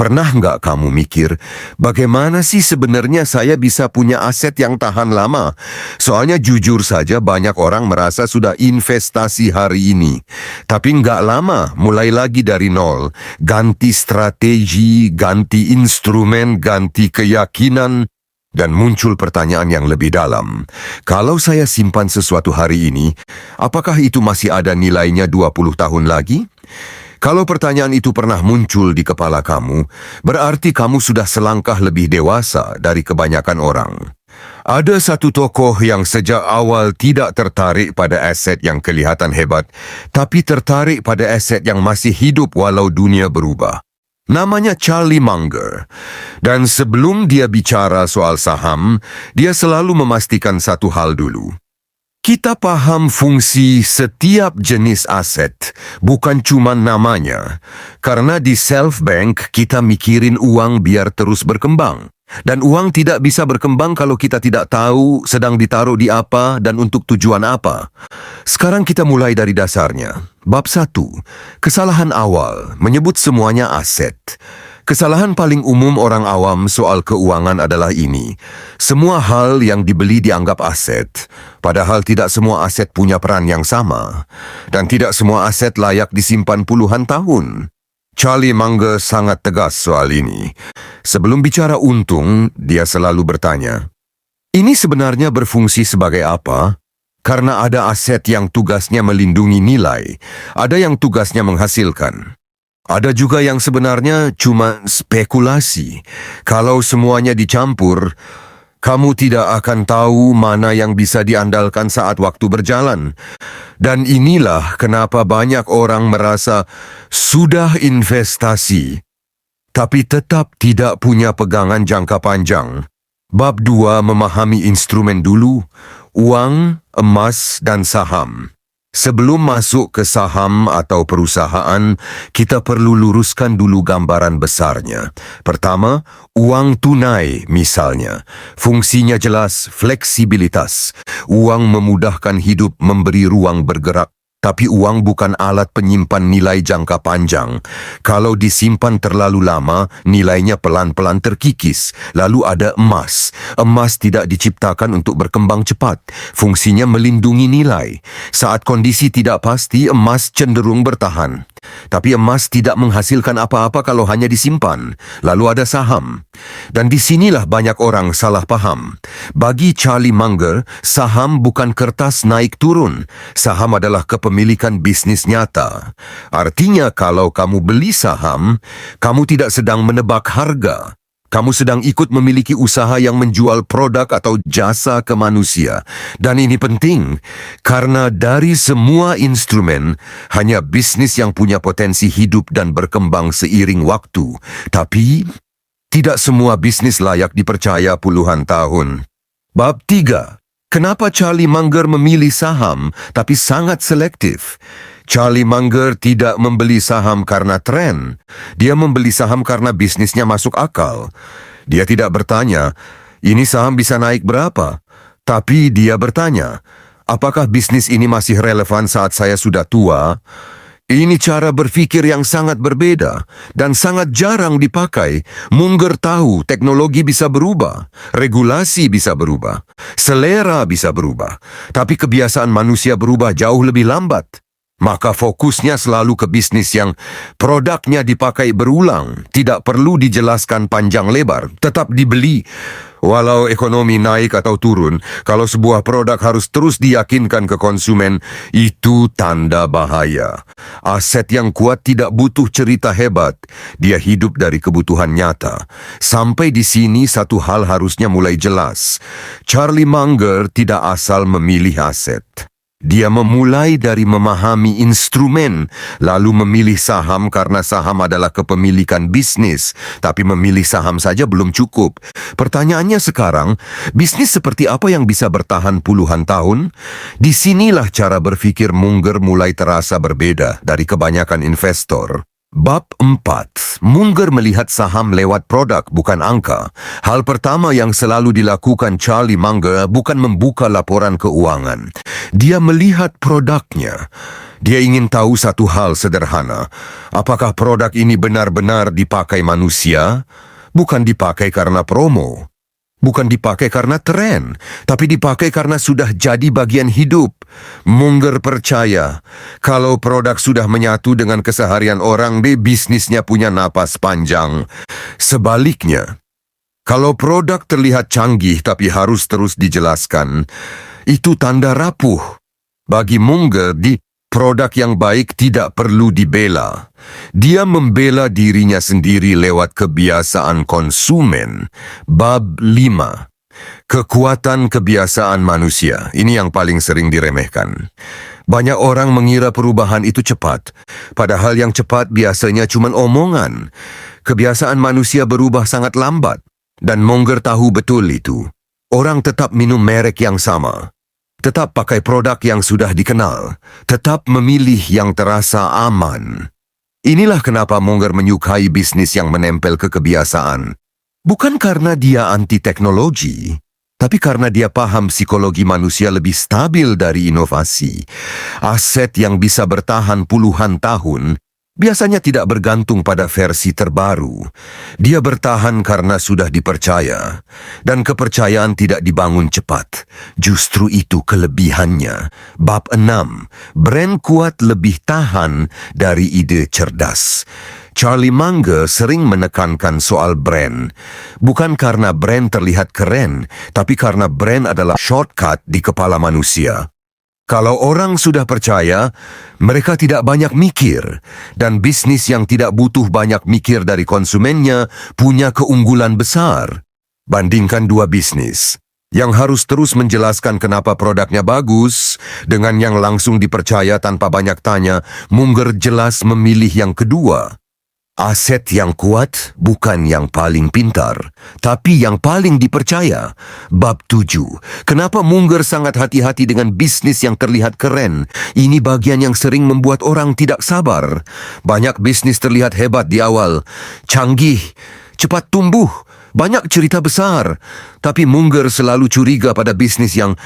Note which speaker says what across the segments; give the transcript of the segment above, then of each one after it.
Speaker 1: Pernah nggak kamu mikir, bagaimana sih sebenarnya saya bisa punya aset yang tahan lama? Soalnya jujur saja banyak orang merasa sudah investasi hari ini. Tapi nggak lama, mulai lagi dari nol. Ganti strategi, ganti instrumen, ganti keyakinan. Dan muncul pertanyaan yang lebih dalam. Kalau saya simpan sesuatu hari ini, apakah itu masih ada nilainya 20 tahun lagi? Kalau pertanyaan itu pernah muncul di kepala kamu, berarti kamu sudah selangkah lebih dewasa dari kebanyakan orang. Ada satu tokoh yang sejak awal tidak tertarik pada aset yang kelihatan hebat, tapi tertarik pada aset yang masih hidup walau dunia berubah. Namanya Charlie Munger. Dan sebelum dia bicara soal saham, dia selalu memastikan satu hal dulu. Kita paham fungsi setiap jenis aset, bukan cuma namanya. Karena di self-bank, kita mikirin uang biar terus berkembang. Dan uang tidak bisa berkembang kalau kita tidak tahu sedang ditaruh di apa dan untuk tujuan apa. Sekarang kita mulai dari dasarnya. Bab 1. Kesalahan awal, menyebut semuanya aset. Kesalahan paling umum orang awam soal keuangan adalah ini. Semua hal yang dibeli dianggap aset, padahal tidak semua aset punya peran yang sama. Dan tidak semua aset layak disimpan puluhan tahun. Charlie Munger sangat tegas soal ini. Sebelum bicara untung, dia selalu bertanya, ini sebenarnya berfungsi sebagai apa? Karena ada aset yang tugasnya melindungi nilai, ada yang tugasnya menghasilkan. Ada juga yang sebenarnya cuma spekulasi. Kalau semuanya dicampur, kamu tidak akan tahu mana yang bisa diandalkan saat waktu berjalan. Dan inilah kenapa banyak orang merasa sudah investasi, tapi tetap tidak punya pegangan jangka panjang. Bab 2 memahami instrumen dulu, uang, emas, dan saham. Sebelum masuk ke saham atau perusahaan, kita perlu luruskan dulu gambaran besarnya. Pertama, uang tunai misalnya. Fungsinya jelas fleksibilitas. Uang memudahkan hidup, memberi ruang bergerak. Tapi uang bukan alat penyimpan nilai jangka panjang. Kalau disimpan terlalu lama, nilainya pelan-pelan terkikis. Lalu ada emas. Emas tidak diciptakan untuk berkembang cepat. Fungsinya melindungi nilai. Saat kondisi tidak pasti, emas cenderung bertahan. Tapi emas tidak menghasilkan apa-apa kalau hanya disimpan. Lalu ada saham. Dan disinilah banyak orang salah paham. Bagi Charlie Munger, saham bukan kertas naik turun. Saham adalah kepemilikan bisnis nyata. Artinya kalau kamu beli saham, kamu tidak sedang menebak harga. Kamu sedang ikut memiliki usaha yang menjual produk atau jasa ke manusia. Dan ini penting, karena dari semua instrumen, hanya bisnis yang punya potensi hidup dan berkembang seiring waktu. Tapi, tidak semua bisnis layak dipercaya puluhan tahun. Bab 3. Kenapa Charlie Munger memilih saham, tapi sangat selektif? Charlie Munger tidak membeli saham karena tren. Dia membeli saham karena bisnisnya masuk akal. Dia tidak bertanya, ini saham bisa naik berapa? Tapi dia bertanya, apakah bisnis ini masih relevan saat saya sudah tua? Ini cara berpikir yang sangat berbeda dan sangat jarang dipakai. Munger tahu teknologi bisa berubah, regulasi bisa berubah, selera bisa berubah. Tapi kebiasaan manusia berubah jauh lebih lambat. Maka fokusnya selalu ke bisnis yang produknya dipakai berulang, tidak perlu dijelaskan panjang lebar, tetap dibeli. Walau ekonomi naik atau turun, kalau sebuah produk harus terus diyakinkan ke konsumen, itu tanda bahaya. Aset yang kuat tidak butuh cerita hebat, dia hidup dari kebutuhan nyata. Sampai di sini satu hal harusnya mulai jelas. Charlie Munger tidak asal memilih aset. Dia memulai dari memahami instrumen, lalu memilih saham karena saham adalah kepemilikan bisnis. Tapi memilih saham saja belum cukup. Pertanyaannya sekarang, bisnis seperti apa yang bisa bertahan puluhan tahun? Disinilah cara berpikir Munger mulai terasa berbeda dari kebanyakan investor. Bab 4. Munger melihat saham lewat produk, bukan angka. Hal pertama yang selalu dilakukan Charlie Munger bukan membuka laporan keuangan. Dia melihat produknya. Dia ingin tahu satu hal sederhana. Apakah produk ini benar-benar dipakai manusia? Bukan dipakai karena promo. Bukan dipakai karena tren, tapi dipakai karena sudah jadi bagian hidup. Munger percaya, kalau produk sudah menyatu dengan keseharian orang, bisnisnya punya napas panjang. Sebaliknya, kalau produk terlihat canggih tapi harus terus dijelaskan, itu tanda rapuh. Bagi Munger, produk yang baik tidak perlu dibela. Dia membela dirinya sendiri lewat kebiasaan konsumen. Bab 5. Kekuatan kebiasaan manusia. Ini yang paling sering diremehkan. Banyak orang mengira perubahan itu cepat, padahal yang cepat biasanya cuma omongan. Kebiasaan manusia berubah sangat lambat, dan Munger tahu betul itu. Orang tetap minum merek yang sama, tetap pakai produk yang sudah dikenal, tetap memilih yang terasa aman. Inilah kenapa Munger menyukai bisnis yang menempel ke kebiasaan. Bukan karena dia anti teknologi, tapi karena dia paham psikologi manusia lebih stabil dari inovasi. Aset yang bisa bertahan puluhan tahun biasanya tidak bergantung pada versi terbaru. Dia bertahan karena sudah dipercaya, dan kepercayaan tidak dibangun cepat. Justru itu kelebihannya. Bab 6. Brand kuat lebih tahan dari ide cerdas. Charlie Munger sering menekankan soal brand. Bukan karena brand terlihat keren, tapi karena brand adalah shortcut di kepala manusia. Kalau orang sudah percaya, mereka tidak banyak mikir, dan bisnis yang tidak butuh banyak mikir dari konsumennya punya keunggulan besar. Bandingkan dua bisnis yang harus terus menjelaskan kenapa produknya bagus dengan yang langsung dipercaya tanpa banyak tanya. Munger jelas memilih yang kedua. Aset yang kuat bukan yang paling pintar, tapi yang paling dipercaya. Bab 7. Kenapa Munger sangat hati-hati dengan bisnis yang terlihat keren? Ini bagian yang sering membuat orang tidak sabar. Banyak bisnis terlihat hebat di awal, canggih, cepat tumbuh, banyak cerita besar. Tapi Munger selalu curiga pada bisnis yang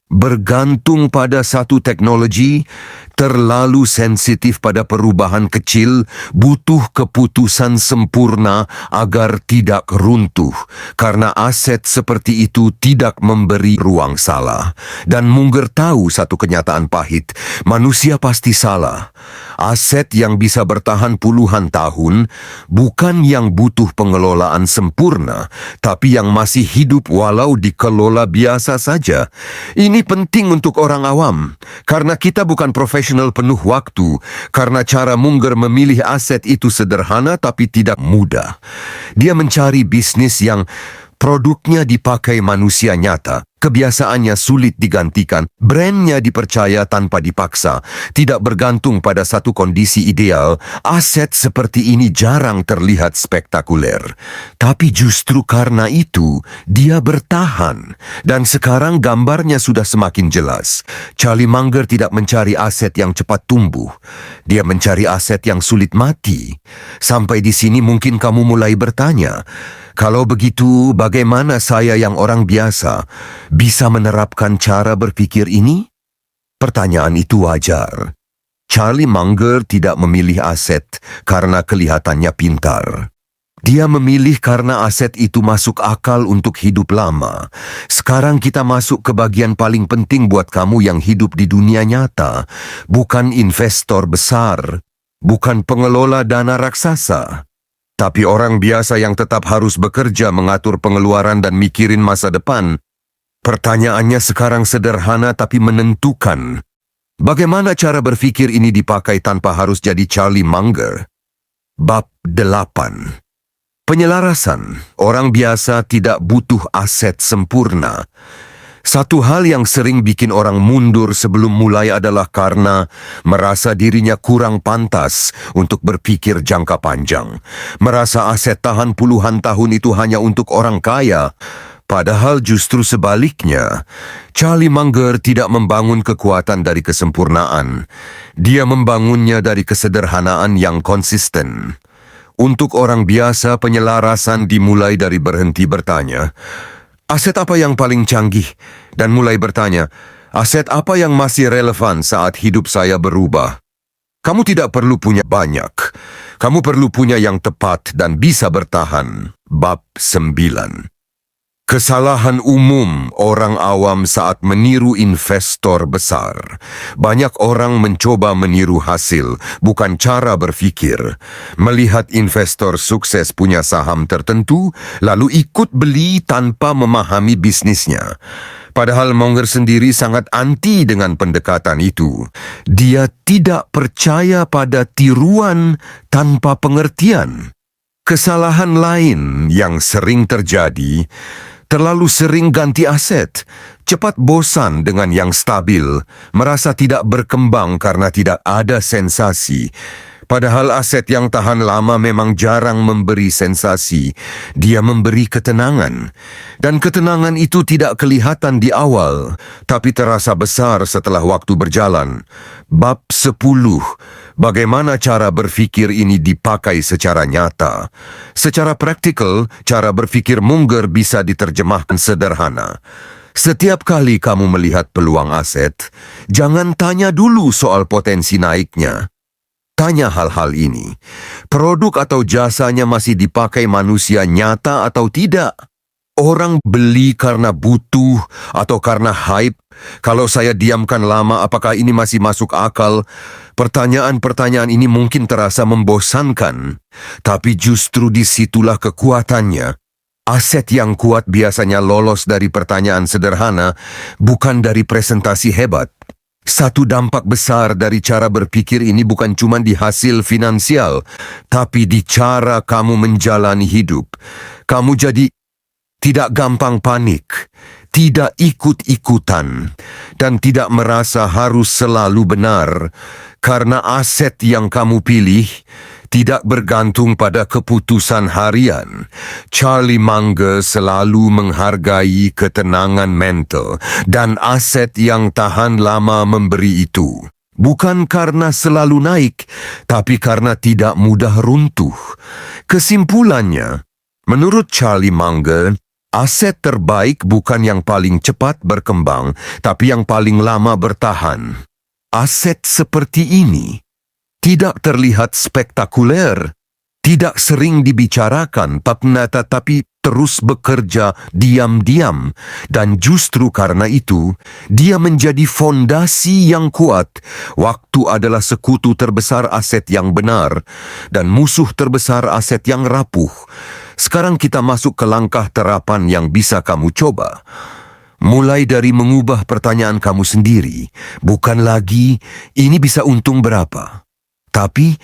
Speaker 1: bergantung pada satu teknologi, terlalu sensitif pada perubahan kecil, butuh keputusan sempurna agar tidak runtuh, karena aset seperti itu tidak memberi ruang salah. Dan Munger tahu satu kenyataan pahit, manusia pasti salah. Aset yang bisa bertahan puluhan tahun bukan yang butuh pengelolaan sempurna, tapi yang masih hidup walau dikelola biasa saja. Ini penting untuk orang awam, karena kita bukan profesional penuh waktu, karena cara Munger memilih aset itu sederhana tapi tidak mudah. Dia mencari bisnis yang produknya dipakai manusia nyata, kebiasaannya sulit digantikan, brandnya dipercaya tanpa dipaksa, tidak bergantung pada satu kondisi ideal. Aset seperti ini jarang terlihat spektakuler. Tapi justru karena itu, dia bertahan. Dan sekarang gambarnya sudah semakin jelas. Charlie Munger tidak mencari aset yang cepat tumbuh. Dia mencari aset yang sulit mati. Sampai di sini mungkin kamu mulai bertanya, kalau begitu, bagaimana saya yang orang biasa bisa menerapkan cara berpikir ini? Pertanyaan itu wajar. Charlie Munger tidak memilih aset karena kelihatannya pintar. Dia memilih karena aset itu masuk akal untuk hidup lama. Sekarang kita masuk ke bagian paling penting buat kamu yang hidup di dunia nyata. Bukan investor besar, bukan pengelola dana raksasa, tapi orang biasa yang tetap harus bekerja, mengatur pengeluaran dan mikirin masa depan. Pertanyaannya sekarang sederhana tapi menentukan. Bagaimana cara berpikir ini dipakai tanpa harus jadi Charlie Munger? Bab 8. Penyelarasan. Orang biasa tidak butuh aset sempurna. Satu hal yang sering bikin orang mundur sebelum mulai adalah karena merasa dirinya kurang pantas untuk berpikir jangka panjang. Merasa aset tahan puluhan tahun itu hanya untuk orang kaya. Padahal justru sebaliknya, Charlie Munger tidak membangun kekuatan dari kesempurnaan. Dia membangunnya dari kesederhanaan yang konsisten. Untuk orang biasa, penyelarasan dimulai dari berhenti bertanya, aset apa yang paling canggih? Dan mulai bertanya, aset apa yang masih relevan saat hidup saya berubah? Kamu tidak perlu punya banyak. Kamu perlu punya yang tepat dan bisa bertahan. Bab 9. Kesalahan umum orang awam saat meniru investor besar. Banyak orang mencoba meniru hasil, bukan cara berfikir. Melihat investor sukses punya saham tertentu, lalu ikut beli tanpa memahami bisnisnya. Padahal Munger sendiri sangat anti dengan pendekatan itu. Dia tidak percaya pada tiruan tanpa pengertian. Kesalahan lain yang sering terjadi, terlalu sering ganti aset, cepat bosan dengan yang stabil, merasa tidak berkembang karena tidak ada sensasi. Padahal aset yang tahan lama memang jarang memberi sensasi. Dia memberi ketenangan. Dan ketenangan itu tidak kelihatan di awal, tapi terasa besar setelah waktu berjalan. Bab 10. Bagaimana cara berfikir ini dipakai secara nyata? Secara praktikal, cara berfikir Munger bisa diterjemahkan sederhana. Setiap kali kamu melihat peluang aset, jangan tanya dulu soal potensi naiknya. Tanya hal-hal ini. Produk atau jasanya masih dipakai manusia nyata atau tidak? Orang beli karena butuh atau karena hype? Kalau saya diamkan lama, apakah ini masih masuk akal? Pertanyaan-pertanyaan ini mungkin terasa membosankan, tapi justru disitulah kekuatannya. Aset yang kuat biasanya lolos dari pertanyaan sederhana, bukan dari presentasi hebat. Satu dampak besar dari cara berpikir ini bukan cuma di hasil finansial, tapi di cara kamu menjalani hidup. Kamu jadi tidak gampang panik, tidak ikut-ikutan, dan tidak merasa harus selalu benar, karena aset yang kamu pilih tidak bergantung pada keputusan harian. Charlie Munger selalu menghargai ketenangan mental, dan aset yang tahan lama memberi itu. Bukan karena selalu naik, tapi karena tidak mudah runtuh. Kesimpulannya, menurut Charlie Munger, aset terbaik bukan yang paling cepat berkembang, tapi yang paling lama bertahan. Aset seperti ini tidak terlihat spektakuler, tidak sering dibicarakan, tapi terus bekerja diam-diam. Dan justru karena itu, dia menjadi fondasi yang kuat. Waktu adalah sekutu terbesar aset yang benar, dan musuh terbesar aset yang rapuh. Sekarang kita masuk ke langkah terapan yang bisa kamu coba. Mulai dari mengubah pertanyaan kamu sendiri. Bukan lagi, ini bisa untung berapa? Tapi,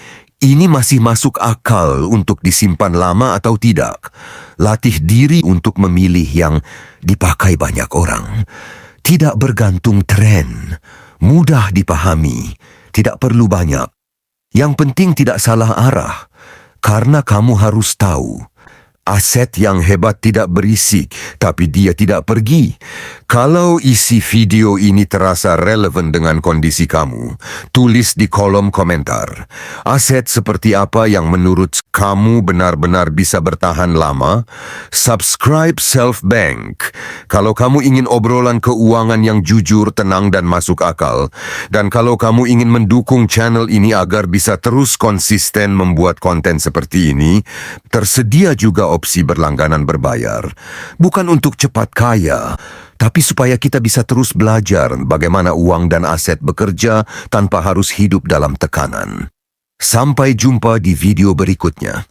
Speaker 1: ini masih masuk akal untuk disimpan lama atau tidak. Latih diri untuk memilih yang dipakai banyak orang. Tidak bergantung tren, mudah dipahami, tidak perlu banyak. Yang penting tidak salah arah, karena kamu harus tahu. Aset yang hebat tidak berisik, tapi dia tidak pergi. Kalau isi video ini terasa relevan dengan kondisi kamu, tulis di kolom komentar. Aset seperti apa yang menurut kamu benar-benar bisa bertahan lama? Subscribe Self Bank. Kalau kamu ingin obrolan keuangan yang jujur, tenang, dan masuk akal. Dan kalau kamu ingin mendukung channel ini agar bisa terus konsisten membuat konten seperti ini, tersedia juga opsi berlangganan berbayar. Bukan untuk cepat kaya, tapi supaya kita bisa terus belajar bagaimana uang dan aset bekerja tanpa harus hidup dalam tekanan. Sampai jumpa di video berikutnya.